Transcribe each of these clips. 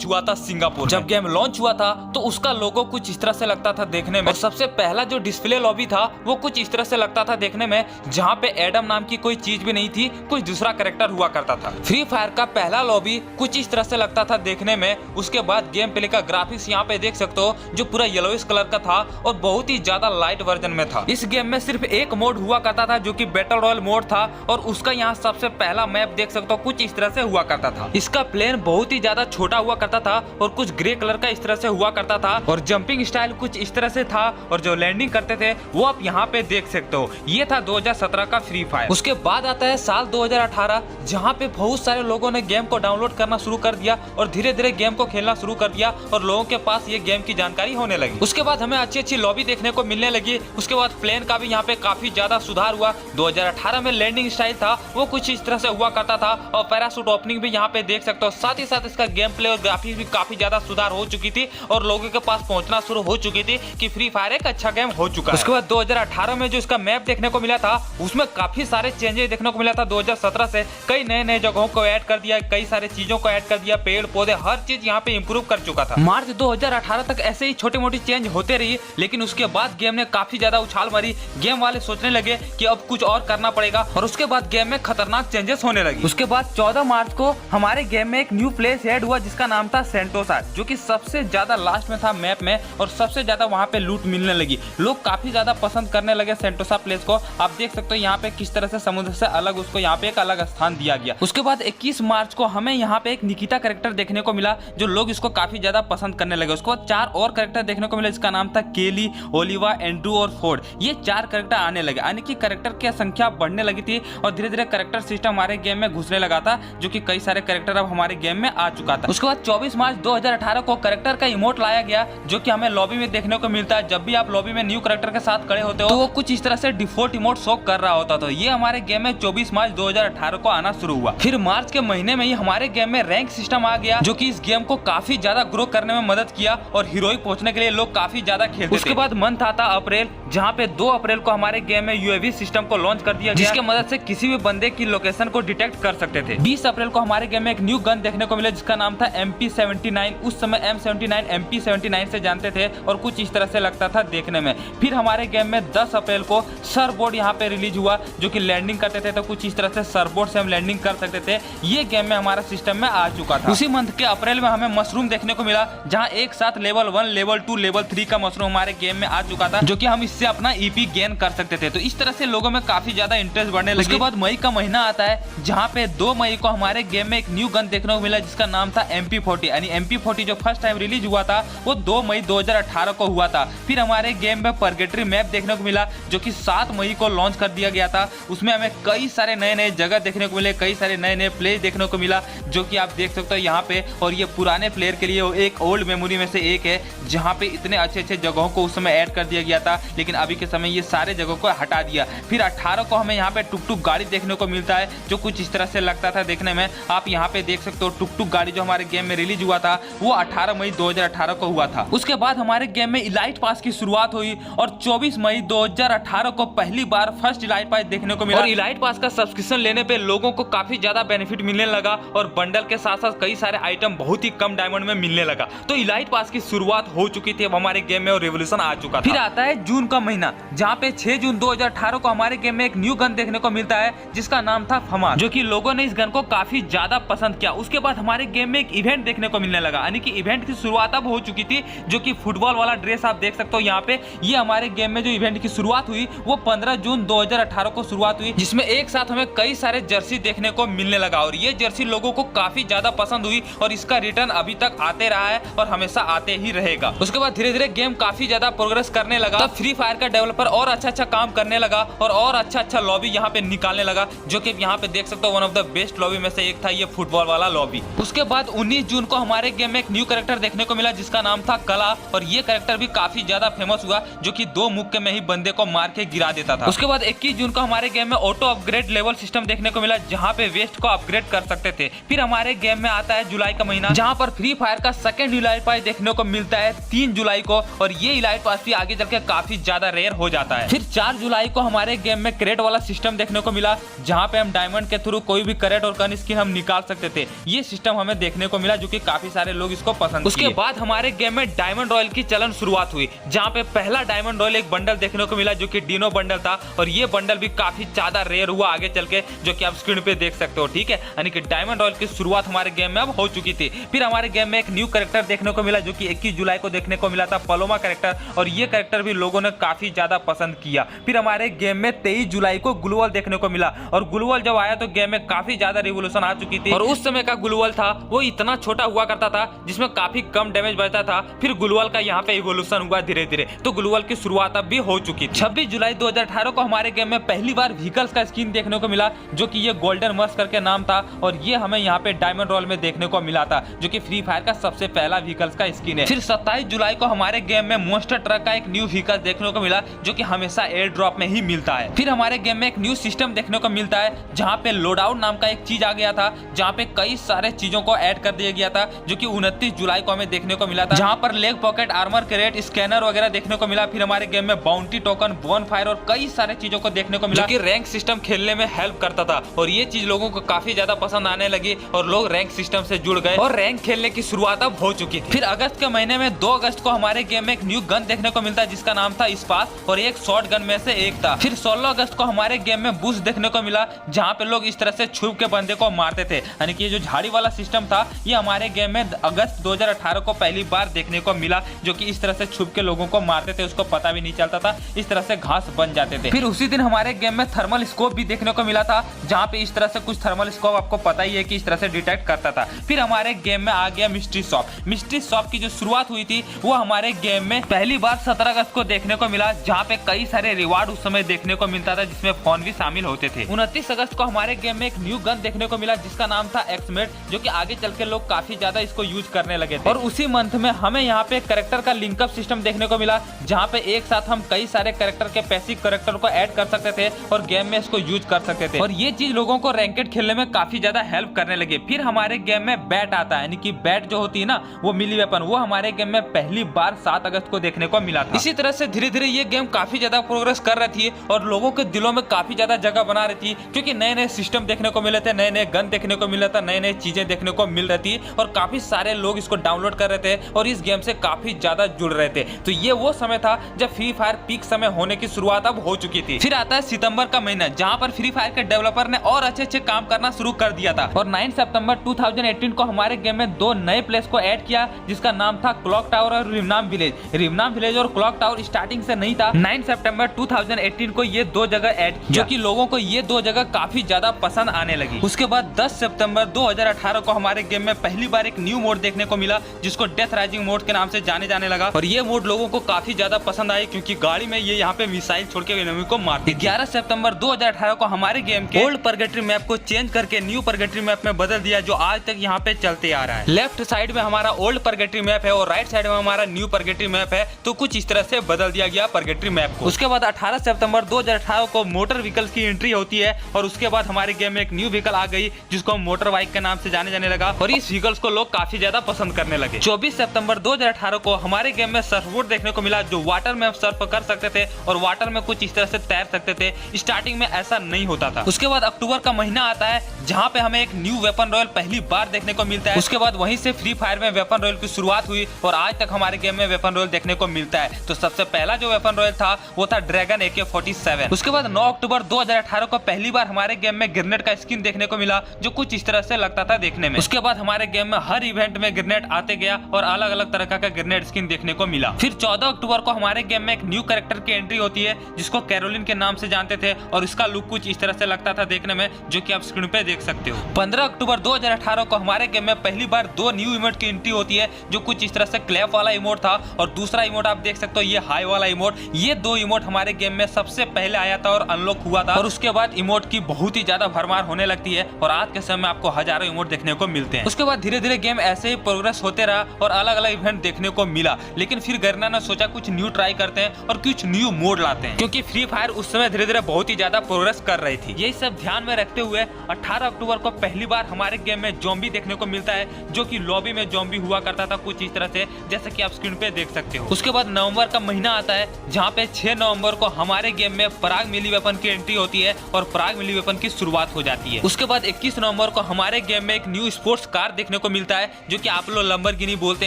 हुआ था सिंगापुर। जब गेम लॉन्च हुआ था तो उसका लोगो कुछ इस तरह से लगता था देखने में, और सबसे पहला जो डिस्प्ले लॉबी था वो कुछ इस तरह से लगता था देखने में, जहाँ पे एडम नाम की कोई चीज भी नहीं थी, कुछ दूसरा कैरेक्टर हुआ करता था। फ्री फायर का पहला लॉबी कुछ इस तरह से लगता था देखने में। उसके बाद गेम प्ले का ग्राफिक्स यहाँ पे देख सकते हो जो पूरा येलोइश कलर का था और बहुत ही ज्यादा लाइट वर्जन में था। इस गेम में सिर्फ एक मोड हुआ करता था जो कि बैटल रॉयल मोड था, और उसका यहाँ सबसे पहला मैप देख सकते हो कुछ इस तरह से हुआ करता था। इसका प्लेन बहुत ही ज्यादा छोटा हुआ करता था और कुछ ग्रे कलर का इस तरह से हुआ करता था, और जंपिंग स्टाइल कुछ इस तरह से था, और जो लैंडिंग करते थे वो आप यहाँ पे देख सकते हो। ये था 2017 का फ्री फायर। उसके बाद आता है साल 2018, जहाँ पे बहुत सारे लोगों ने गेम को डाउनलोड करना शुरू कर दिया और धीरे धीरे गेम को खेलना शुरू कर दिया और लोगों के पास ये गेम की जानकारी होने लगी। उसके बाद हमें अच्छी अच्छी लॉबी देखने को मिलने लगी। उसके बाद प्लेन का भी यहाँ पे काफी ज्यादा सुधार हुआ। 2018 में लैंडिंग स्टाइल था वो कुछ इस तरह से हुआ करता था, और पैराशूट ओपनिंग भी यहाँ पे देख सकते हो। साथ ही साथ इसका गेम प्ले और ग्राफिक्स भी काफी ज्यादा सुधार हो चुकी थी और लोगों के पास पहुंचना शुरू हो चुकी थी कि फ्री फायर एक अच्छा गेम हो चुका है। उसके बाद 2018 में जो इसका मैप देखने को मिला था उसमें काफी सारे चेंजेस देखने को मिला था। 2017 से कई नए नए जगहों को ऐड कर दिया, कई सारे चीजों को ऐड कर दिया, पेड़ पौधे हर चीज यहाँ पे इंप्रूव कर चुका था। मार्च 2018 तक ऐसे ही छोटी मोटी चेंज होते रही, लेकिन उसके बाद गेम ने काफी ज्यादा उछाल मारी। गेम वाले सोचने लगे कि अब कुछ और करना पड़ेगा, और उसके बाद गेम में खतरनाक चेंजेस होने लगी। उसके बाद 14 मार्च को हमारे गेम में एक न्यू प्लेस ऐड हुआ जिसका नाम था सेंटोसा, जो कि सबसे ज्यादा लास्ट में था मैप में, और सबसे ज्यादा वहाँ पे लूट मिलने लगी। लोग काफी ज्यादा पसंद करने लगे सेंटोसा प्लेस को। आप देख सकते हो यहाँ पे किस तरह से समुद्र से अलग उसको यहाँ पे एक अलग स्थान दिया गया। उसके बाद 21 मार्च को हमें यहाँ पे एक निकिता कैरेक्टर देखने को मिला, जो लोग इसको काफी ज्यादा पसंद करने लगे। उसके बाद 4 और कैरेक्टर देखने को मिले जिसका नाम था केली, ओलिवा, एंड्रू और फोर्ड। ये 4 कैरेक्टर आने लगे, यानी कि कैरेक्टर की संख्या बढ़ने लगी थी और धीरे धीरे कैरेक्टर सिस्टम हमारे गेम में घुसने लगा था, जो कि कई सारे कैरेक्टर अब हमारे गेम में आ चुका था। उसके बाद 24 मार्च 2018 को कैरेक्टर का इमोट लाया गया, जो कि हमें लॉबी में देखने को मिलता है। जब भी आप लॉबी में न्यू कैरेक्टर के साथ खड़े होते हो तो वो कुछ इस तरह से डिफॉल्ट इमोट शो कर रहा होता था। ये हमारे गेम में 24 मार्च 2018 को आना शुरू हुआ। फिर मार्च के महीने में ही हमारे गेम में रैंक सिस्टम आ गया, जो कि इस गेम को काफी ज्यादा ग्रो करने में मदद किया और हीरोइक पहुंचने के लिए लोग काफी ज्यादा खेलते थे। उसके बाद मंथ आता अप्रैल, जहाँ पे 2 अप्रैल को हमारे गेम में यूएवी सिस्टम को लॉन्च कर दिया गया, जिसके मदद से किसी भी बंदे की लोकेशन को डिटेक्ट कर सकते थे। 20 अप्रैल को हमारे गेम में एक न्यू गन देखने को मिला जिसका नाम था MP79। उस समय M79 MP79 से जानते थे और कुछ इस तरह से लगता था देखने में। फिर हमारे गेम में 10 अप्रैल को सरबोर्ड यहाँ पे रिलीज हुआ, जो कि लैंडिंग करते थे तो कुछ इस तरह से सरबोर्ड से हम लैंडिंग कर सकते थे। ये गेम में हमारा सिस्टम में आ चुका था। उसी मंथ के अप्रैल में हमें मशरूम देखने को मिला, जहाँ एक साथ लेवल 1, लेवल 2, लेवल 3 का मशरूम हमारे गेम में आ चुका था, जो कि हम इससे अपना EP गेन कर सकते थे। तो इस तरह से लोगों में काफी ज्यादा इंटरेस्ट बढ़ने लगा। उसके बाद मई का महीना आता है, जहाँ पे 2 मई को हमारे गेम में एक न्यू गन देखने को मिला जिसका नाम था MP40। यानी MP40 जो फर्स्ट टाइम रिलीज हुआ था वो 2 मई 2018 को हुआ था। फिर हमारे गेम में परगेटरी मैप देखने को मिला, जो कि 7 मई को लॉन्च कर दिया गया था। उसमें हमें कई सारे नए नए जगह देखने को मिले, कई सारे नए नए प्लेस देखने को मिला, जो कि आप देख सकते हो यहाँ पे। और ये पुराने प्लेयर के लिए एक ओल्ड मेमोरी में से एक है, जहाँ पे इतने अच्छे अच्छे जगहों को उस समय ऐड कर दिया गया था, लेकिन अभी के समय ये सारे जगहों को हटा दिया। फिर 18 को हमें यहाँ पे टुक टुक गाड़ी देखने को मिलता है, जो कुछ इस तरह से लगता था देखने में। आप यहाँ पे देख सकते हो टुक टुक गाड़ी जो हमारे गेम में रिलीज हुआ था वो 18 मई 2018 को हुआ था। उसके बाद हमारे गेम में इलाइट पास की शुरुआत हुई और 24 मई 2018 को पहली बार फर्स्ट इलाइट पास देखने को मिला। और इलाइट पास का सब्सक्रिप्शन लेने पे लोगों को काफी ज्यादा बेनिफिट मिलने लगा और बंडल के साथ साथ कई सारे आइटम बहुत ही कम डायमंड में मिलने लगा। तो इलाइट पास की शुरुआत हो चुकी थी अब हमारे गेम में और रेवोल्यूशन आ चुका था। फिर आता है जून का महीना, जहाँ पे 6 जून 2018 को हमारे गेम में एक न्यू गन देखने को मिलता है जिसका नाम था फमास, जो कि लोगों ने इस गन को काफी ज्यादा पसंद किया। उसके बाद हमारे गेम में एक इवेंट देखने को मिलने लगा, यानी कि इवेंट की शुरुआत अब हो चुकी थी, जो कि फुटबॉल वाला ड्रेस आप देख सकते हो यहाँ पे। ये हमारे गेम में जो इवेंट की शुरुआत हुई वो 15 जून 2018 को शुरुआत हुई, जिसमें एक साथ हमें कई सारे जर्सी देखने को मिलने लगा और ये जर्सी लोगों को काफी ज्यादा पसंद हुई और इसका रिटर्न अभी तक आते रहा है और हमेशा आते ही रहेगा। उसके बाद धीरे धीरे गेम काफी ज्यादा प्रोग्रेस करने लगा। तब फ्री फायर का डेवलपर और अच्छा काम करने लगा और अच्छा लॉबी यहाँ पे निकालने लगा, जो कि यहाँ पे देख सकते हो one of the best lobby में से एक था ये फुटबॉल वाला लॉबी। उसके बाद 19 जून को हमारे गेम में एक न्यू कैरेक्टर देखने को मिला जिसका नाम था कला, और ये कैरेक्टर भी काफी ज्यादा फेमस हुआ, जो कि 2 मुक्के में ही बंदे को मार के गिरा देता था। उसके बाद 21 जून को हमारे गेम में ऑटो अपग्रेड लेवल सिस्टम देखने को मिला, जहाँ पे वेस्ट को अपग्रेड कर सकते थे। फिर हमारे गेम में आता है जुलाई का महीना, जहाँ पर फ्री फायर का सेकंड इलाइट पास देखने को मिलता है 3 जुलाई को, और ये इलाइट पास भी आगे चल के काफी ज्यादा रेयर हो जाता है। फिर 4 जुलाई को हमारे गेम में क्रेट वाला सिस्टम देखने को मिला, जहाँ पे हम डायमंड के थ्रू कोई भी क्रेट और गन स्किन हम निकाल सकते थे। ये सिस्टम हमें देखने को मिला, जो कि क्योंकि काफी सारे लोग इसको पसंद। उसके बाद हमारे गेम में डायमंड रॉयल की चलन शुरुआत हुई, जहाँ पे पहला डायमंड रॉयल एक बंडल देखने को मिला जो कि डिनो बंडल था, और ये बंडल भी काफी ज्यादा रेयर हुआ आगे चल के, जो कि आप स्क्रीन पे देख सकते हो। ठीक है, यानी कि डायमंड रॉयल की शुरुआत हमारे गेम में अब हो चुकी थी। फिर हमारे गेम में एक न्यू कैरेक्टर देखने को मिला जो कि 21 जुलाई को देखने को मिला था, पलोमा कैरेक्टर, और ये कैरेक्टर भी लोगों ने काफी ज्यादा पसंद किया। फिर हमारे गेम में 23 जुलाई को ग्लूवल देखने को मिला, और ग्लूवल जब आया तो गेम में काफी ज्यादा रिवोल्यूशन आ चुकी थी, और उस समय का ग्लूवल था वो इतना छोटा हुआ करता था जिसमें काफी कम डैमेज बचता था। फिर ग्लूवल का यहाँ पे इवोल्यूशन हुआ धीरे धीरे, तो ग्लूवल की शुरुआत अब भी हो चुकी थी। 26 जुलाई 2018 को हमारे गेम में पहली बार व्हीकल्स का स्किन देखने को मिला जो कि ये गोल्डन मस्क करके नाम था, और ये हमें यहाँ पे डायमंड रॉयल में देखने को मिला था, जो कि फ्री फायर का सबसे पहला व्हीकल्स का स्किन है। फिर 27 जुलाई को हमारे गेम में मॉन्स्टर ट्रक का एक न्यू व्हीकल देखने को मिला जो कि हमेशा एयर ड्रॉप में ही मिलता है। फिर हमारे गेम में एक न्यू सिस्टम देखने को मिलता है जहाँ पे लोडाउट नाम का एक चीज आ गया था, जहाँ पे कई सारे चीजों को ऐड कर दिया गया था, जो कि 29 जुलाई को हमें देखने को मिला था, जहाँ पर leg pocket, armour crate, scanner वगैरह देखने को मिला। फिर हमारे गेम में बाउंटी टोकन, बोन फायर और कई सारे चीजों को देखने को मिला जो कि रैंक सिस्टम खेलने में हेल्प करता था, और ये चीज लोगों को काफी ज्यादा पसंद आने लगी और लोग रैंक सिस्टम से जुड़ गए और रैंक खेलने की शुरुआत अब हो चुकी थी। फिर अगस्त के महीने में 2 अगस्त को हमारे गेम में एक न्यू गन देखने को मिलता है जिसका नाम था स्पास, और एक शॉर्ट गन में से एक था। फिर 16 अगस्त को हमारे गेम में बूस्ट देखने को मिला जहाँ पे लोग इस तरह से छुप के बंदे को मारते थे, यानी कि ये जो झाड़ी वाला सिस्टम था ये हमारे गेम में अगस्त 2018 को पहली बार देखने को मिला, जो कि इस तरह से छुप के लोगों को मारते थे, उसको पता भी नहीं चलता था, इस तरह से घास बन जाते थे। फिर उसी दिन हमारे गेम में थर्मल स्कोप भी देखने को मिला था, जहाँ पे इस तरह से कुछ थर्मल स्कोप आपको पता ही है कि इस तरह से डिटेक्ट करता था। फिर हमारे गेम में आ गया मिस्ट्री शॉप। मिस्ट्री शॉप की जो शुरुआत हुई थी वो हमारे गेम में पहली बार 17 अगस्त को देखने को मिला, जहाँ पे कई सारे रिवार्ड उस समय देखने को मिलता था जिसमें फोन भी शामिल होते थे। 29 अगस्त को हमारे गेम में एक न्यू गन देखने को मिला जिसका नाम था एक्समेट, जो कि आगे चल के लोग काफी ज्यादा इसको यूज करने लगे थे। और उसी मंथ में हमें यहाँ पे कैरेक्टर का लिंकअप सिस्टम देखने को मिला, जहाँ पे एक साथ हम कई सारे कैरेक्टर के पैसिव कैरेक्टर को ऐड कर सकते थे और गेम में इसको यूज कर सकते थे, और ये चीज लोगों को रैंकेड खेलने में काफी ज्यादा हेल्प करने लगे। फिर हमारे गेम में बैट आता है, यानी कि बैट जो होती है ना वो मिली वेपन, वो हमारे गेम में पहली बार 7 अगस्त को देखने को मिला था। इसी तरह से धीरे धीरे ये गेम काफी ज्यादा प्रोग्रेस कर रही थी और लोगों के दिलों में काफी ज्यादा जगह बना रही थी, क्योंकि नए नए सिस्टम देखने को मिले थे, नए नए गन देखने को मिला था, नए नए चीजें देखने को मिल रही थी, और काफी सारे लोग इसको डाउनलोड कर रहे थे और इस गेम से काफी ज्यादा जुड़ रहे थे। तो ये वो समय था जब फ्री फायर पीक समय होने की शुरुआत अब हो चुकी थी। फिर आता है सितंबर का महीना, जहां पर फ्री फायर के डेवलपर ने और अच्छे अच्छे काम करना शुरू कर दिया था, और 9 सितंबर 2018 को हमारे गेम में 2 नए प्लेस को ऐड किया जिसका नाम था क्लॉक टावर और रिमनाम विलेज। रिमनाम विलेज और क्लॉक टावर स्टार्टिंग से नहीं था। 9 सितंबर 2018 को ये 2 जगह ऐड किया, जो कि लोगों को ये 2 जगह काफी ज्यादा पसंद आने लगी। उसके बाद 10 सितंबर 2018 को हमारे गेम में पहली बार एक न्यू मोड देखने को मिला जिसको डेथ राइजिंग मोड के नाम से जाने लगा, और ये मोड लोगों को काफी ज्यादा पसंद आई क्योंकि गाड़ी में ये यहाँ पे मिसाइल छोड़ के एनिमी को मारती। 11 सितंबर 2018 को हमारे गेम के ओल्ड परगेटरी मैप को चेंज करके न्यू परगेटरी मैप में बदल दिया, जो आज तक यहाँ पे चलते आ रहा है। लेफ्ट साइड में हमारा ओल्ड परगेटरी मैप है और राइट साइड में हमारा न्यू परगेटरी मैप है, तो कुछ इस तरह से बदल दिया गया परगेटरी मैप को। उसके बाद 18 सितंबर 2018 को मोटर व्हीकल्स की एंट्री होती है, और उसके बाद हमारे गेम में एक न्यू व्हीकल आ गई जिसको मोटर बाइक के नाम से जाने लगा, और इस व्हीकल्स को लोग काफी ज्यादा पसंद करने लगे। 24 सितंबर 2018 को हमारे गेम में सर्फबोर्ड देखने को मिला, जो वाटर में सर्फ कर सकते थे और वाटर में कुछ इस तरह से तैर सकते थे। स्टार्टिंग में ऐसा नहीं होता था। उसके बाद अक्टूबर का महीना आता है जहाँ पे हमें एक न्यू वेपन रॉयल पहली बार देखने को मिलता है। उसके बाद वहीं से फ्री फायर में वेपन रॉयल की शुरुआत हुई और आज तक हमारे गेम में वेपन रॉयल देखने को मिलता है। तो सबसे पहला जो वेपन रॉयल था वो था ड्रैगन AK-47। उसके बाद 9 अक्टूबर 2018 को पहली बार हमारे गेम में ग्रेनेड का स्किन देखने को मिला, जो कुछ इस तरह से लगता था देखने में। उसके बाद हमारे गेम में हर इवेंट में ग्रेनेड आते गया और अलग अलग तरह का ग्रेनेड स्किन देखने को मिला। फिर 14 अक्टूबर को हमारे गेम में एक न्यू कैरेक्टर की एंट्री होती है जिसको कैरोलिन के नाम से जानते थे, और इसका लुक कुछ इस तरह से लगता था देखने में, जो कि आप स्क्रीन पे देख सकते हो। 15 अक्टूबर 2018 को हमारे गेम में पहली बार 2 न्यू इमोट की एंट्री होती है, जो कुछ इस तरह से क्लैप वाला इमोट था, और दूसरा इमोट आप देख सकते हो ये हाई वाला इमोट। ये 2 इमोट हमारे गेम में सबसे पहले आया था और अनलॉक हुआ था, और उसके बाद इमोट की बहुत ही ज्यादा भरमार होने लगती है और आज के समय में आपको हजारों इमोट देखने को मिलते हैं। उसके बाद धीरे धीरे गेम ऐसे ही प्रोग्रेस होते रहा और अलग अलग इवेंट देखने को मिला, लेकिन फिर गर्ना ने सोचा कुछ न्यू ट्राई करते हैं और कुछ न्यू मोड लाते हैं, क्योंकि फ्री फायर उस समय धीरे धीरे बहुत ही ज्यादा प्रोग्रेस कर रही थी। यही सब ध्यान में रखते हुए 18 अक्टूबर को पहली बार हमारे गेम में ज़ॉम्बी देखने को मिलता है, जो कि लॉबी में ज़ॉम्बी हुआ करता था कुछ इस तरह से, जैसे कि आप स्क्रीन पे देख सकते हो। उसके बाद नवंबर का महीना आता है जहाँ पे 6 नवंबर को हमारे गेम में पराग मिली वेपन की एंट्री होती है और पराग मिली वेपन की शुरुआत हो जाती है। उसके बाद 21 नवंबर को हमारे गेम में एक न्यू स्पोर्ट्स कार देखने देखने को मिलता है जो कि आप लोग लंबरगिनी बोलते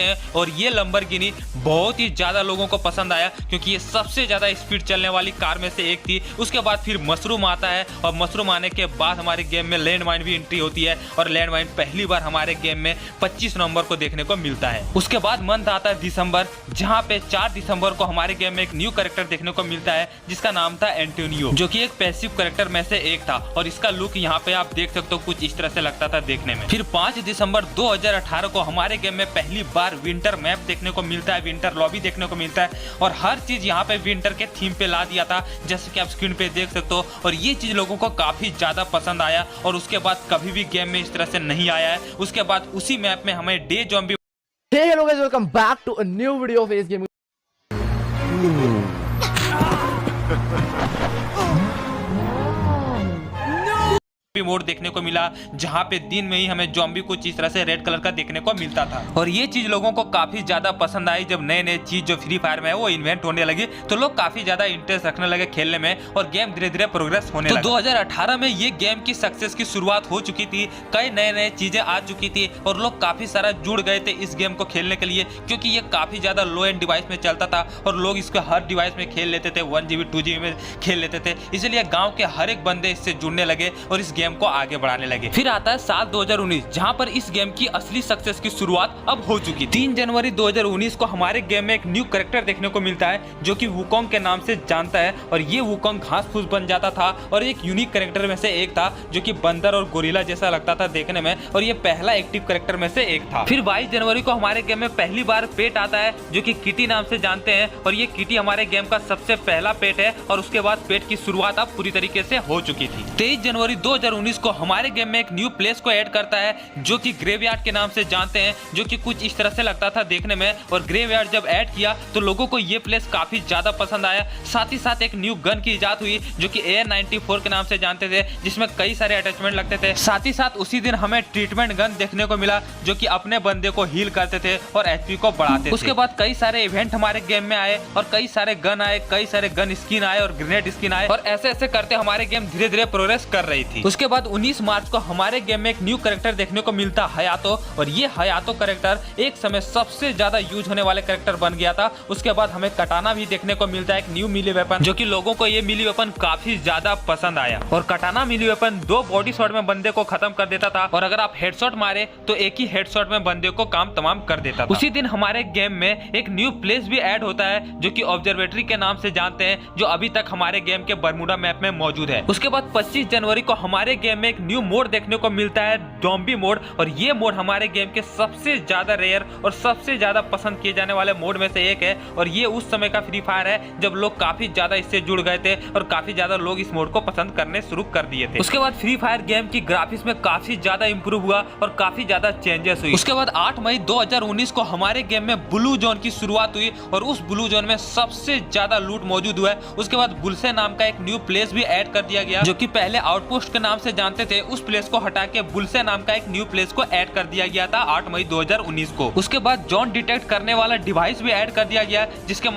हैं। और ये लंबरगिनी बहुत ही ज्यादा लोगों को पसंद आया क्योंकि ये सबसे ज्यादा स्पीड चलने वाली कार में से एक थी। उसके बाद फिर मशरूम आता है और मशरूम आने के बाद हमारे गेम में लैंडमाइन भी एंट्री होती है और लैंडमाइन पहली बार हमारे गेम में 25 नवंबर को देखने को मिलता है। उसके बाद मंथ आता है दिसंबर, जहां पे 4 दिसंबर को हमारे गेम में एक न्यू कैरेक्टर देखने को मिलता है जिसका नाम था एंटोनियो, जो कि एक पैसिव कैरेक्टर में से एक था। और इसका लुक यहाँ पे आप देख सकते हो कुछ इस तरह से लगता था देखने में। फिर 5 दिसंबर 2018 को हमारे गेम में पहली बार विंटर मैप देखने को मिलता है, विंटर लॉबी देखने को मिलता है और हर चीज यहाँ पे विंटर के थीम पे ला दिया था जैसे कि आप स्क्रीन पे देख सकते हो। और ये चीज लोगों को काफी ज्यादा पसंद आया और उसके बाद कभी भी गेम में इस तरह से नहीं आया है। उसके बाद उसी मैप में हमें day zombie Hey hello guys, welcome back to a new video of Ace Gaming. Mode देखने को मिला जहां पे दिन में ही हमें ज़ॉम्बी कुछ इस तरह से रेड कलर का देखने को मिलता था। और ये चीज लोगों को काफी ज्यादा पसंद आई। जब नए नए चीज जो फ्री फायर में है वो इन्वेंट होने लगी तो लोग काफी ज्यादा इंटरेस्ट रखने लगे खेलने में और गेम धीरे धीरे प्रोग्रेस होने लगा। 2018 में ये गेम की सक्सेस की शुरुआत हो चुकी थी, कई नए नए चीजें आ चुकी थी और लोग काफी सारा जुड़ गए थे इस गेम को खेलने के लिए क्योंकि ये काफी ज्यादा लो एंड डिवाइस में चलता था और लोग इसको हर डिवाइस में खेल लेते थे, 1 GB 2 GB में खेल लेते थे। इसलिए गाँव के हर एक बंदे इससे जुड़ने लगे और इस गेम को आगे बढ़ाने लगे। फिर आता है साल 2019 जहां पर इस गेम की असली सक्सेस की शुरुआत अब हो चुकी। 3 जनवरी 2019 को हमारे गेम में एक न्यू कैरेक्टर देखने को मिलता है जो कि वुकोंग के नाम से जानता है और ये वुकोंग घास फूस बन जाता था और एक यूनिक कैरेक्टर में से एक था जो कि बंदर और गोरिल्ला जैसा लगता था देखने में और ये पहला एक्टिव कैरेक्टर में से एक था। फिर 22 जनवरी को हमारे गेम में पहली बार पेट आता है जो कि किटी नाम से जानते हैं और ये किटी हमारे गेम का सबसे पहला पेट है और उसके बाद पेट की शुरुआत अब पूरी तरीके से हो चुकी थी। 23 जनवरी 2019 को हमारे गेम में एक न्यू प्लेस को ऐड करता है जो कि ग्रेवयार्ड के नाम से जानते हैं, जो कि कुछ इस तरह से लगता था देखने में। और ग्रेवयार्ड जब ऐड किया तो लोगों को ये प्लेस काफी ज्यादा पसंद आया। साथ ही साथ एक न्यू गन की इजाद हुई जो कि AR-94 के नाम से जानते थे जिसमें कई सारे अटैचमेंट लगते थे। साथ ही साथ उसी दिन हमें ट्रीटमेंट गन देखने को मिला जो कि अपने बंदे को हील करते थे और HP को बढ़ाते थे। उसके बाद कई सारे इवेंट हमारे गेम में आए और कई सारे गन आए, कई सारे गन स्किन आए और ग्रेनेड स्किन आए और ऐसे ऐसे करते हमारे गेम धीरे धीरे प्रोग्रेस कर रही थी। उसके बाद 19 मार्च को हमारे गेम में एक न्यू कैरेक्टर देखने को मिलता हयातो और ये हयातो कैरेक्टर एक समय सबसे ज्यादा यूज होने वाले कैरेक्टर बन गया था। उसके बाद हमें कटाना भी देखने को मिलता है, एक न्यू मिली वेपन जो कि लोगों को ये मिली वेपन काफी ज्यादा पसंद आया। और कटाना मिली वेपन 2 बॉडी शॉट में बंदे को खत्म कर देता था और अगर आप हेडशॉट मारे तो एक ही हेडशॉट में बंदे को काम तमाम कर देता था। उसी दिन हमारे गेम में एक न्यू प्लेस भी ऐड होता है जो कि ऑब्जर्वेटरी के नाम से जानते हैं, जो अभी तक हमारे गेम के बरमूडा मैप में मौजूद है। उसके बाद 25 जनवरी को हमारे गेम में एक न्यू मोड देखने को मिलता है, ज़ॉम्बी मोड। और ये मोड हमारे गेम के सबसे ज्यादा रेयर और सबसे ज्यादा पसंद किए जाने वाले मोड में से एक है और ये उस समय का फ्री फायर है जब लोग काफी ज्यादा इससे जुड़ गए थे और काफी ज्यादा लोग इस मोड को पसंद करने शुरू कर दिए थे। उसके बाद फ्री फायर गेम की ग्राफिक्स में काफी ज्यादा इंप्रूव हुआ और काफी ज्यादा चेंजेस हुई। उसके बाद 8 मई 2019 को हमारे गेम में ब्लू जोन की शुरुआत हुई और उस ब्लू जोन में सबसे ज्यादा लूट मौजूद हुआ है। उसके बाद बुलसे नाम का एक न्यू प्लेस भी ऐड कर दिया गया जो कि पहले आउटपोस्ट के नाम से जानते थे, उस प्लेस को हटा के बुलसे नाम का एक न्यू प्लेस को ऐड कर दिया गया था 8 मई 2019 को। उसके बाद जोन डिटेक्ट करने वाला डिवाइस भी ऐड कर दिया गया जिसके